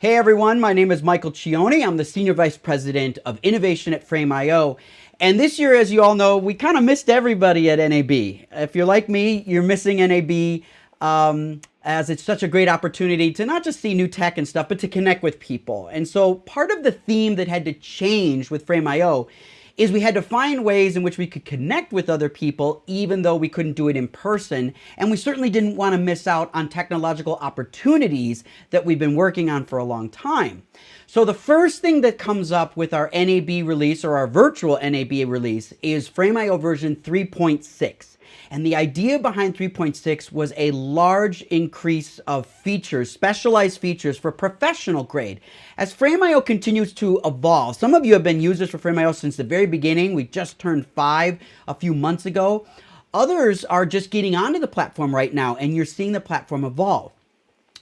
Hey everyone, my name is Michael Cioni. I'm the Senior Vice President of Innovation at Frame.io. And this year, as you all know, we kind of missed everybody at NAB. If you're like me, you're missing NAB as it's such a great opportunity to not just see new tech and stuff, but to connect with people. And so part of the theme that had to change with Frame.io is we had to find ways in which we could connect with other people even though we couldn't do it in person. And we certainly didn't want to miss out on technological opportunities that we've been working on for a long time. So the first thing that comes up with our NAB release, or our virtual NAB release, is Frame.io version 3.6. And the idea behind 3.6 was a large increase of features, specialized features for professional grade. As Frame.io continues to evolve, some of you have been users for Frame.io since the very beginning. We just turned 5 a few months ago. Others are just getting onto the platform right now, and you're seeing the platform evolve.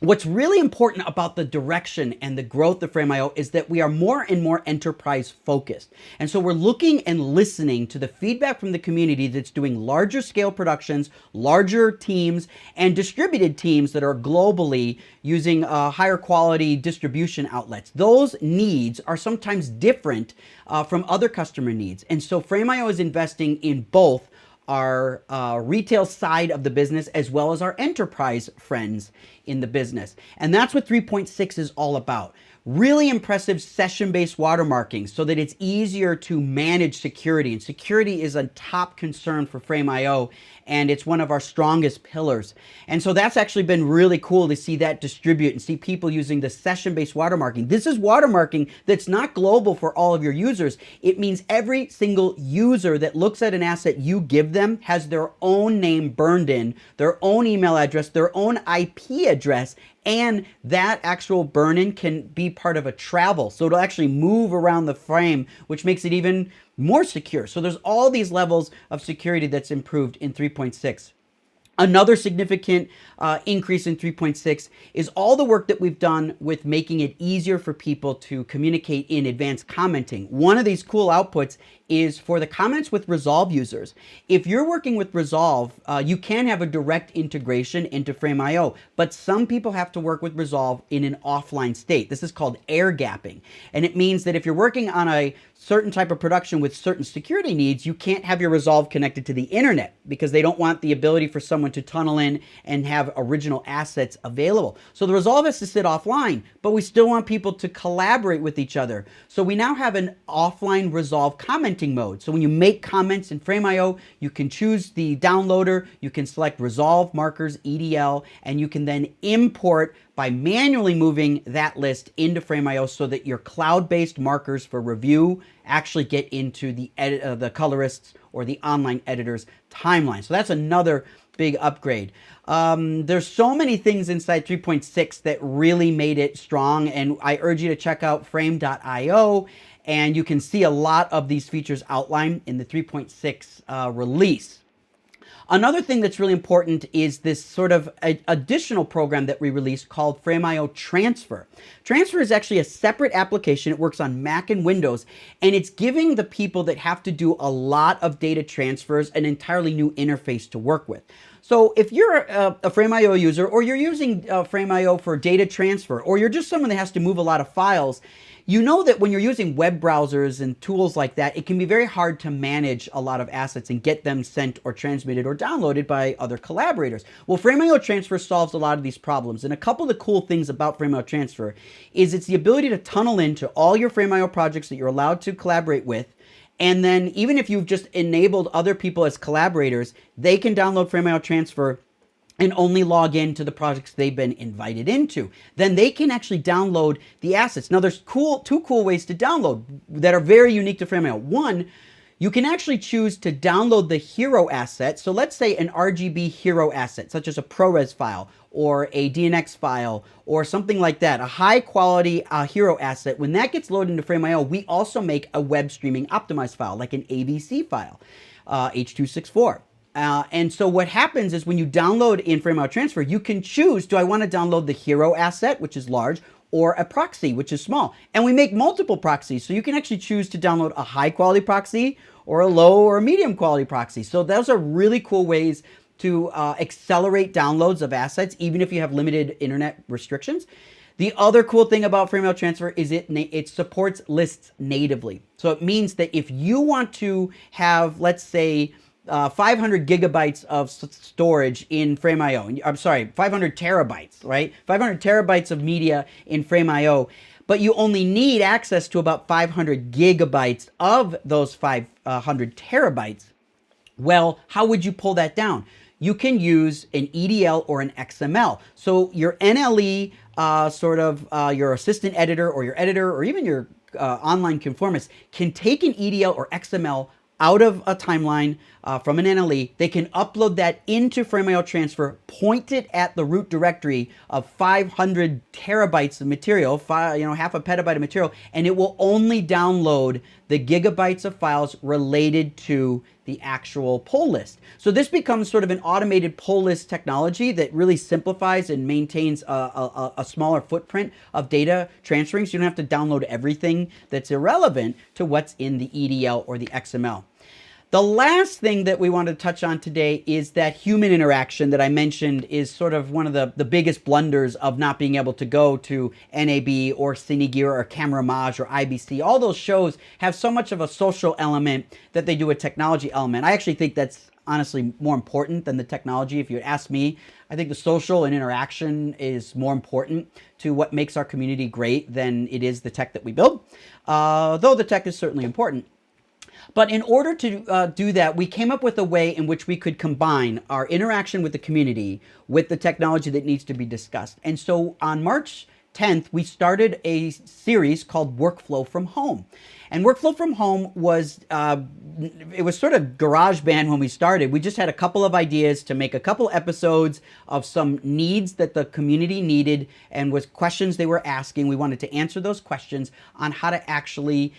What's really important about the direction and the growth of Frame.io is that we are more and more enterprise focused. And so we're looking and listening to the feedback from the community that's doing larger scale productions, larger teams, and distributed teams that are globally using higher quality distribution outlets. Those needs are sometimes different from other customer needs. And so Frame.io is investing in both our retail side of the business as well as our enterprise friends in the business. And that's what 3.6 is all about. Really impressive session-based watermarking so that it's easier to manage security. And security is a top concern for Frame.io, and it's one of our strongest pillars. And so that's actually been really cool to see that distribute and see people using the session-based watermarking. This is watermarking that's not global for all of your users. It means every single user that looks at an asset you give them has their own name burned in, their own email address, their own IP address, and that actual burn-in can be part of a travel. So it'll actually move around the frame, which makes it even more secure. So there's all these levels of security that's improved in 3.6. Another significant increase in 3.6 is all the work that we've done with making it easier for people to communicate in advanced commenting. One of these cool outputs is for the comments with Resolve users. If you're working with Resolve, you can have a direct integration into Frame.io, but some people have to work with Resolve in an offline state. This is called air gapping. And it means that if you're working on a certain type of production with certain security needs, you can't have your Resolve connected to the internet because they don't want the ability for someone to tunnel in and have original assets available. So the Resolve has to sit offline, but we still want people to collaborate with each other. So we now have an offline Resolve commenting mode. So when you make comments in Frame.io, you can choose the downloader, you can select Resolve Markers EDL, and you can then import by manually moving that list into Frame.io so that your cloud-based markers for review actually get into the colorist's or the online editor's timeline. So that's another big upgrade. There's so many things inside 3.6 that really made it strong, and I urge you to check out frame.io, and you can see a lot of these features outlined in the 3.6 release. Another thing that's really important is this sort of additional program that we released called Frame.io Transfer. Transfer is actually a separate application. It works on Mac and Windows, and it's giving the people that have to do a lot of data transfers an entirely new interface to work with. So if you're a Frame.io user, or you're using Frame.io for data transfer, or you're just someone that has to move a lot of files, you know that when you're using web browsers and tools like that, it can be very hard to manage a lot of assets and get them sent or transmitted or downloaded by other collaborators. Well, Frame.io Transfer solves a lot of these problems. And a couple of the cool things about Frame.io Transfer is it's the ability to tunnel into all your Frame.io projects that you're allowed to collaborate with. And then even if you've just enabled other people as collaborators, they can download Frame.io Transfer and only log in to the projects they've been invited into. Then they can actually download the assets. Now there's two cool ways to download that are very unique to Frame.io. One, you can actually choose to download the hero asset. So let's say an RGB hero asset, such as a ProRes file or a DNX file or something like that, a high quality hero asset. When that gets loaded into Frame.io, we also make a web streaming optimized file, like an ABC file, H.264. And so what happens is when you download in Frame.io Transfer, you can choose, do I want to download the hero asset, which is large, or a proxy, which is small. And we make multiple proxies, so you can actually choose to download a high quality proxy or a low or a medium quality proxy. So those are really cool ways to accelerate downloads of assets, even if you have limited internet restrictions. The other cool thing about frame mail transfer is it supports lists natively. So it means that if you want to have, let's say, 500 gigabytes of storage in Frame.io. I'm sorry, 500 terabytes, right? 500 terabytes of media in Frame.io, but you only need access to about 500 gigabytes of those 500 terabytes. Well, how would you pull that down? You can use an EDL or an XML. So your NLE, your assistant editor or your editor or even your online conformist can take an EDL or XML out of a timeline from an NLE. They can upload that into Frame.io Transfer, point it at the root directory of 500 terabytes of material, half a petabyte of material, and it will only download the gigabytes of files related to the actual pull list. So this becomes sort of an automated pull list technology that really simplifies and maintains a smaller footprint of data transferring, so you don't have to download everything that's irrelevant to what's in the EDL or the XML. The last thing that we want to touch on today is that human interaction that I mentioned is sort of one of the biggest blunders of not being able to go to NAB or Cinegear or Cameramage or IBC. All those shows have so much of a social element that they do a technology element. I actually think that's honestly more important than the technology. If you ask me, I think the social and interaction is more important to what makes our community great than it is the tech that we build, though the tech is certainly important. But in order to do that, we came up with a way in which we could combine our interaction with the community with the technology that needs to be discussed. And so on March 10th, we started a series called Workflow from Home. And Workflow from Home was, it was sort of GarageBand when we started. We just had a couple of ideas to make a couple episodes of some needs that the community needed and was questions they were asking. We wanted to answer those questions on how to actually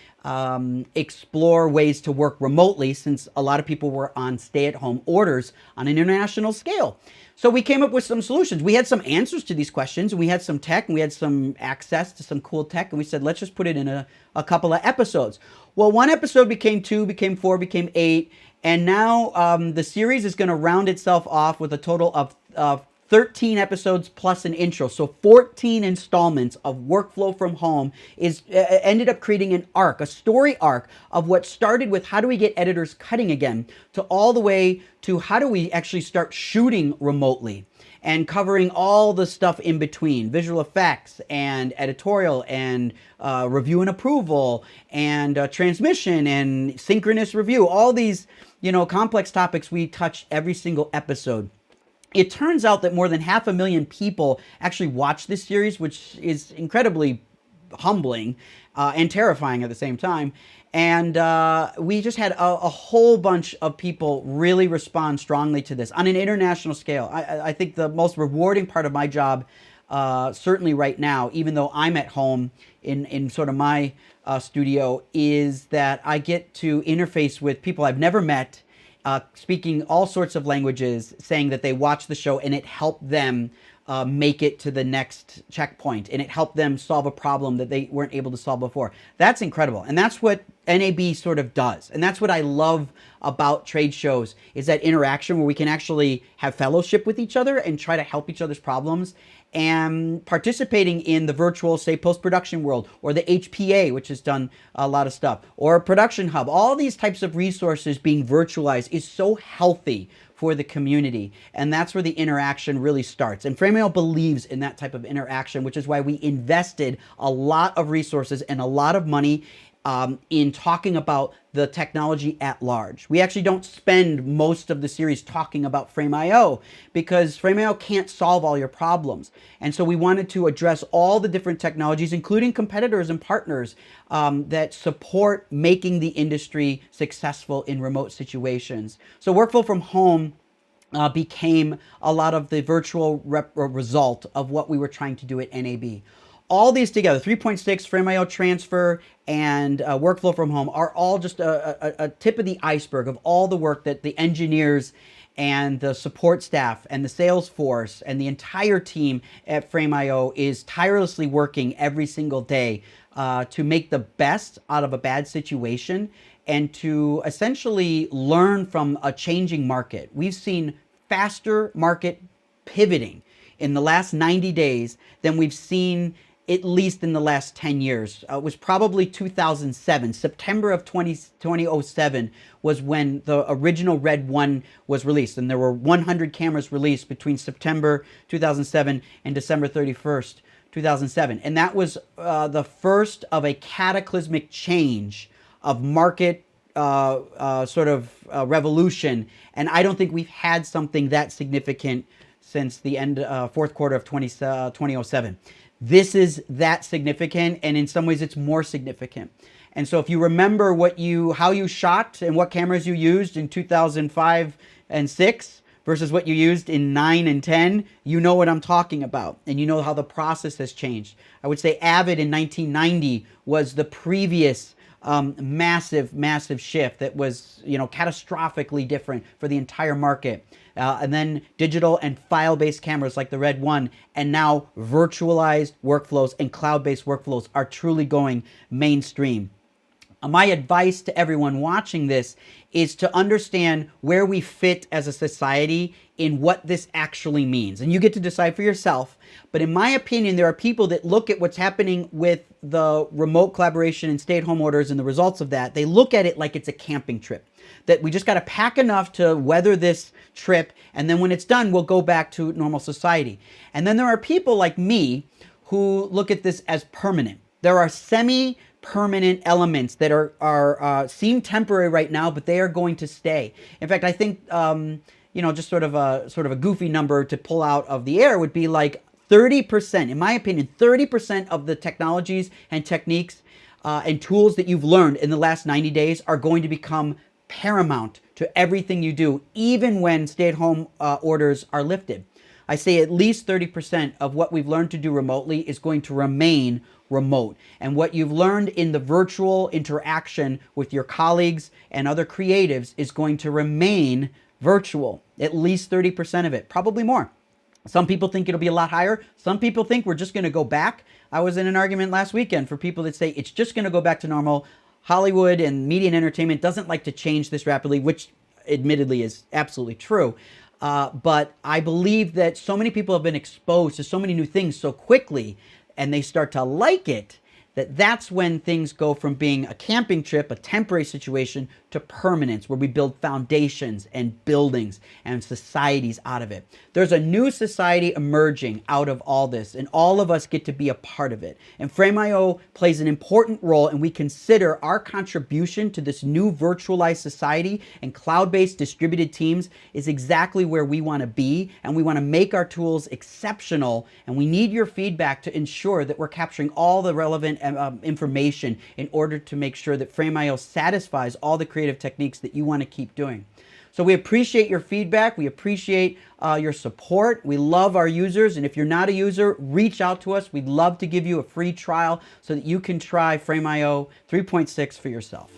explore ways to work remotely, since a lot of people were on stay-at-home orders on an international scale. So we came up with some solutions. We had some answers to these questions, and we had some tech, and we had some access to some cool tech, and we said, let's just put it in a couple of episodes. Well, one episode became 2, became 4, became 8, and now the series is going to round itself off with a total of 13 episodes plus an intro. So 14 installments of Workflow from Home is ended up creating an arc, a story arc of what started with how do we get editors cutting again, to all the way to how do we actually start shooting remotely, and covering all the stuff in between, visual effects and editorial and review and approval and transmission and synchronous review. All these, complex topics we touch every single episode. It turns out that more than 500,000 people actually watch this series, which is incredibly humbling and terrifying at the same time. And we just had a whole bunch of people really respond strongly to this on an international scale. I think the most rewarding part of my job, certainly right now, even though I'm at home in sort of my studio, is that I get to interface with people I've never met, speaking all sorts of languages, saying that they watch the show and it helped them make it to the next checkpoint, and it helped them solve a problem that they weren't able to solve before. That's incredible. And that's what NAB sort of does. And that's what I love about trade shows, is that interaction where we can actually have fellowship with each other and try to help each other's problems, and participating in the virtual, say, post-production world, or the HPA, which has done a lot of stuff, or Production Hub. All these types of resources being virtualized is so healthy for the community, and that's where the interaction really starts. And Frame.io believes in that type of interaction, which is why we invested a lot of resources and a lot of money in talking about the technology at large. We actually don't spend most of the series talking about Frame.io because Frame.io can't solve all your problems. And so we wanted to address all the different technologies, including competitors and partners that support making the industry successful in remote situations. So Workflow from Home became a lot of the virtual result of what we were trying to do at NAB. All these together, 3.6, Frame.io Transfer, and Workflow from Home, are all just a tip of the iceberg of all the work that the engineers and the support staff and the sales force and the entire team at Frame.io is tirelessly working every single day to make the best out of a bad situation and to essentially learn from a changing market. We've seen faster market pivoting in the last 90 days than we've seen at least in the last 10 years. It was probably 2007. September of 2007 was when the original Red 1 was released. And there were 100 cameras released between September 2007 and December 31st, 2007. And that was the first of a cataclysmic change of market revolution. And I don't think we've had something that significant since the end, fourth quarter of 2007. This is that significant, and in some ways it's more significant. And so if you remember how you shot and what cameras you used in 2005 and 6 versus what you used in 9 and 10, you know what I'm talking about, and you know how the process has changed. I would say Avid in 1990 was the previous massive shift that was, catastrophically different for the entire market. And then digital and file-based cameras like the Red 1, and now virtualized workflows and cloud-based workflows are truly going mainstream. My advice to everyone watching this is to understand where we fit as a society in what this actually means. And you get to decide for yourself. But in my opinion, there are people that look at what's happening with the remote collaboration and stay-at-home orders and the results of that. They look at it like it's a camping trip, that we just got to pack enough to weather this trip, and then when it's done, we'll go back to normal society. And then there are people like me who look at this as permanent. There are semi-permanent elements that are seem temporary right now, but they are going to stay. In fact, I think just sort of a goofy number to pull out of the air would be like 30%, in my opinion, 30% of the technologies and techniques and tools that you've learned in the last 90 days are going to become paramount to everything you do, even when stay-at-home orders are lifted. I say at least 30% of what we've learned to do remotely is going to remain remote. And what you've learned in the virtual interaction with your colleagues and other creatives is going to remain virtual. At least 30% of it, probably more. Some people think it'll be a lot higher. Some people think we're just going to go back. I was in an argument last weekend for people that say it's just going to go back to normal. Hollywood and media and entertainment doesn't like to change this rapidly, which admittedly is absolutely true. But I believe that so many people have been exposed to so many new things so quickly, and they start to like it, that's when things go from being a camping trip, a temporary situation, to permanence, where we build foundations and buildings and societies out of it. There's a new society emerging out of all this, and all of us get to be a part of it. And Frame.io plays an important role, and we consider our contribution to this new virtualized society and cloud-based distributed teams is exactly where we want to be, and we want to make our tools exceptional, and we need your feedback to ensure that we're capturing all the relevant information in order to make sure that Frame.io satisfies all the creative techniques that you want to keep doing. So we appreciate your feedback. We appreciate your support. We love our users. And if you're not a user, reach out to us. We'd love to give you a free trial so that you can try Frame.io 3.6 for yourself.